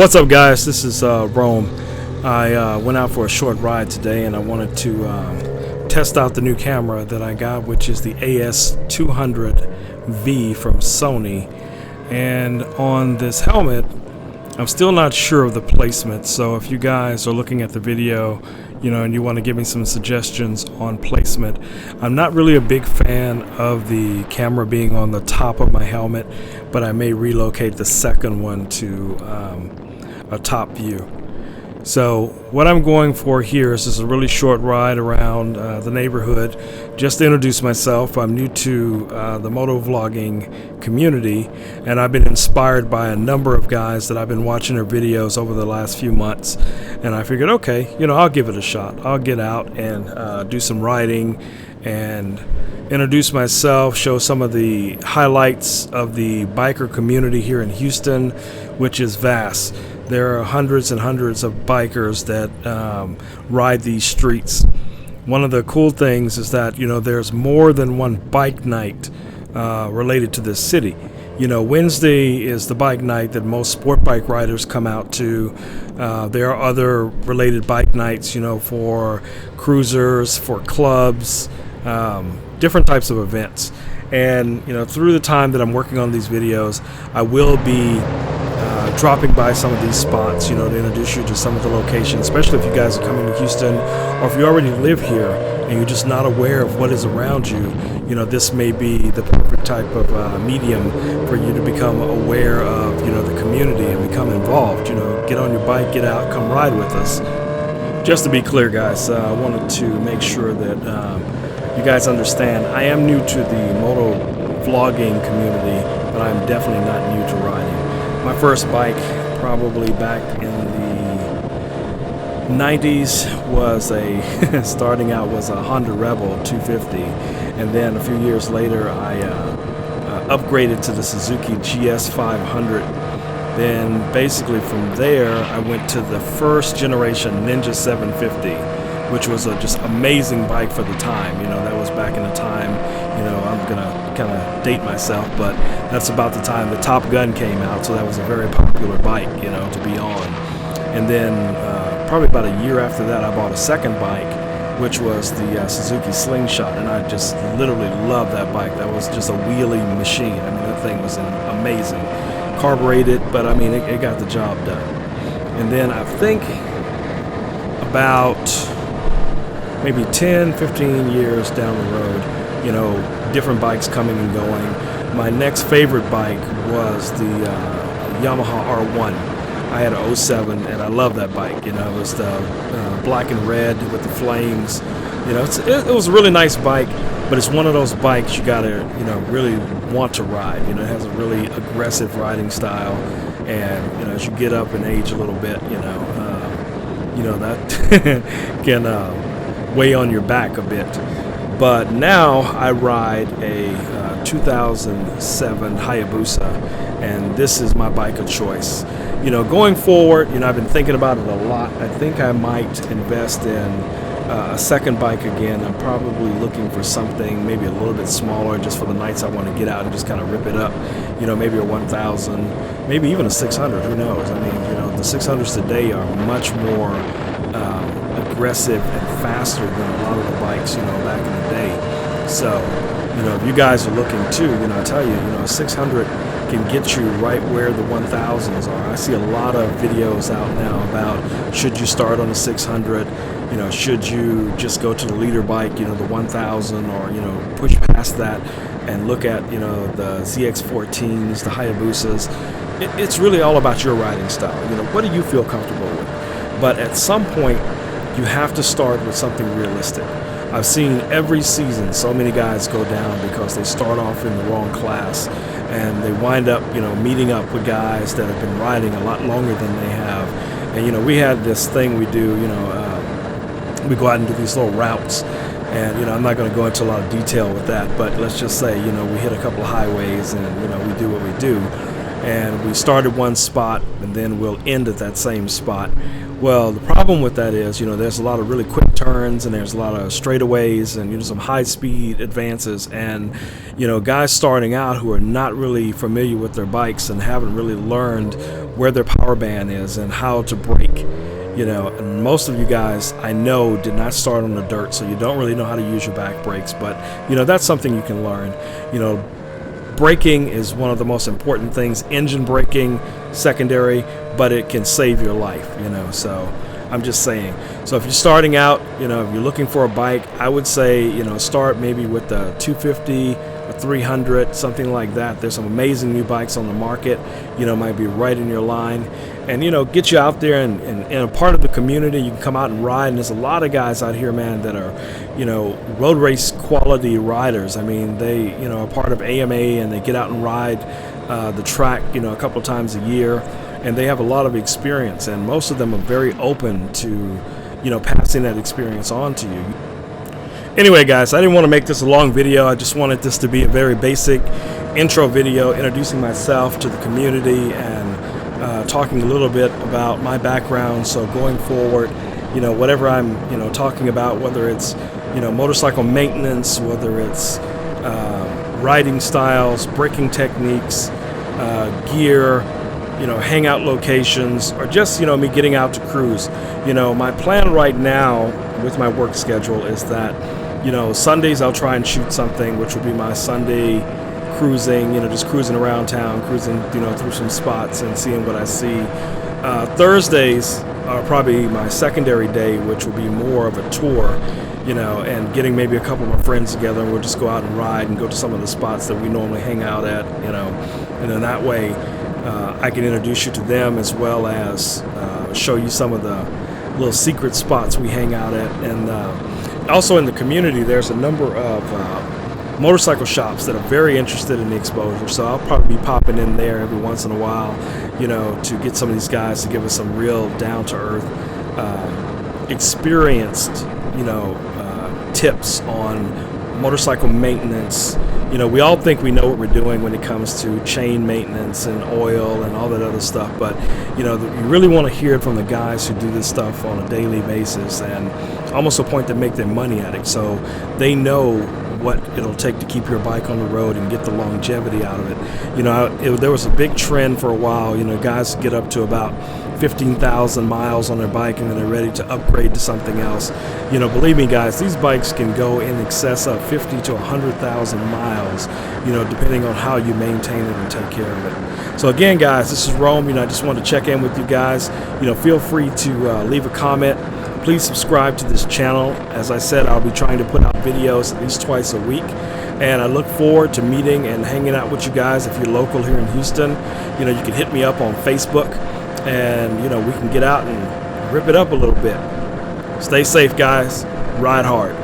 What's up, guys? This is Rome. I went out for a short ride today and I wanted to test out the new camera that I got, which is the AS200V from Sony. And on this helmet, I'm still not sure of the placement, so if you guys are looking at the video, and you want to give me some suggestions on placement. I'm not really a big fan of the camera being on the top of my helmet, but I may relocate the second one to a top view. So what I'm going for here is just a really short ride around the neighborhood. Just to introduce myself, I'm new to the motovlogging community, and I've been inspired by a number of guys that I've been watching their videos over the last few months, and I figured, okay, I'll give it a shot. I'll get out and do some riding and introduce myself, show some of the highlights of the biker community here in Houston, which is vast. There are hundreds and hundreds of bikers that ride these streets. One of the cool things is that there's more than one bike night related to this city. Wednesday is the bike night that most sport bike riders come out to. There are other related bike nights, for cruisers, for clubs, different types of events. And through the time that I'm working on these videos, I will be dropping by some of these spots, to introduce you to some of the locations, especially if you guys are coming to Houston, or if you already live here and you're just not aware of what is around you. This may be the perfect type of medium for you to become aware of, the community and become involved. Get on your bike, get out, come ride with us. Just to be clear, guys, I wanted to make sure that you guys understand I am new to the motovlogging community, but I'm definitely not new to riding. My first bike, probably back in the 90s, was starting out was a Honda Rebel 250, and then a few years later I upgraded to the Suzuki GS 500. Then basically from there I went to the first generation Ninja 750, which was a just amazing bike for the time. That was back in the time, I'm gonna kind of date myself, but that's about the time the Top Gun came out, so that was a very popular bike, to be on. And then probably about a year after that, I bought a second bike, which was the Suzuki Slingshot, and I just literally loved that bike. That was just a wheelie machine. That thing was amazing. Carbureted, but it got the job done. And then I think about maybe 10, 15 years down the road, different bikes coming and going. My next favorite bike was the Yamaha R1. I had an 07, and I love that bike. It was the black and red with the flames. It was a really nice bike, but it's one of those bikes you gotta, really want to ride. It has a really aggressive riding style, and as you get up in age a little bit, that can weigh on your back a bit. But now I ride a 2007 Hayabusa, and this is my bike of choice. Going forward, I've been thinking about it a lot. I think I might invest in a second bike again. I'm probably looking for something maybe a little bit smaller, just for the nights I want to get out and just kind of rip it up. Maybe a 1000, maybe even a 600. Who knows? The 600s today are much more aggressive and faster than a lot of the bikes, back in the day. So, if you guys are looking too, I tell you, a 600 can get you right where the 1000s are. I see a lot of videos out now about should you start on a 600, should you just go to the leader bike, the 1000, or, push past that and look at, the ZX14s, the Hayabusas. It's really all about your riding style. What do you feel comfortable with? But at some point, you have to start with something realistic. I've seen every season so many guys go down because they start off in the wrong class, and they wind up, meeting up with guys that have been riding a lot longer than they have. And, we had this thing we do, we go out and do these little routes. And, I'm not going to go into a lot of detail with that, but let's just say, we hit a couple of highways and, we do what we do. and we start at one spot and then we'll end at that same spot. Well, the problem with that is, there's a lot of really quick turns and there's a lot of straightaways and some high-speed advances, and guys starting out who are not really familiar with their bikes and haven't really learned where their power band is and how to brake. And most of you guys I know did not start on the dirt, so you don't really know how to use your back brakes, but that's something you can learn. Braking is one of the most important things. Engine braking, secondary, but it can save your life, so I'm just saying. So if you're starting out, if you're looking for a bike, I would say, start maybe with the 250, a 300, something like that. There's some amazing new bikes on the market, might be right in your line. And, get you out there and a part of the community. You can come out and ride. And there's a lot of guys out here, man, that are, road race quality riders. I mean, they, are part of AMA and they get out and ride the track, a couple of times a year. And they have a lot of experience. And most of them are very open to, passing that experience on to you. Anyway, guys, I didn't want to make this a long video. I just wanted this to be a very basic intro video introducing myself to the community and talking a little bit about my background. So going forward, whatever I'm talking about, whether it's motorcycle maintenance, whether it's riding styles, braking techniques, gear, hangout locations, or just me getting out to cruise. My plan right now with my work schedule is that Sundays I'll try and shoot something, which will be my Sunday cruising, just cruising around town, cruising, through some spots and seeing what I see. Thursdays are probably my secondary day, which will be more of a tour, and getting maybe a couple of my friends together, and we'll just go out and ride and go to some of the spots that we normally hang out at, and then that way I can introduce you to them, as well as show you some of the little secret spots we hang out at. And also in the community, there's a number of motorcycle shops that are very interested in the exposure, so I'll probably be popping in there every once in a while, to get some of these guys to give us some real down-to-earth, experienced, tips on motorcycle maintenance. We all think we know what we're doing when it comes to chain maintenance and oil and all that other stuff, but you really want to hear it from the guys who do this stuff on a daily basis, and almost a point to make their money at it, so they know what it'll take to keep your bike on the road and get the longevity out of it. There was a big trend for a while, guys get up to about 15,000 miles on their bike and then they're ready to upgrade to something else. Believe me, guys, these bikes can go in excess of 50 to 100,000 miles, depending on how you maintain it and take care of it. So again, guys, this is Rome. I just wanted to check in with you guys. Feel free to leave a comment. Please subscribe to this channel. As I said, I'll be trying to put out videos at least twice a week, and I look forward to meeting and hanging out with you guys. If you're local here in Houston, you can hit me up on Facebook, and we can get out and rip it up a little bit. Stay safe, guys. Ride hard.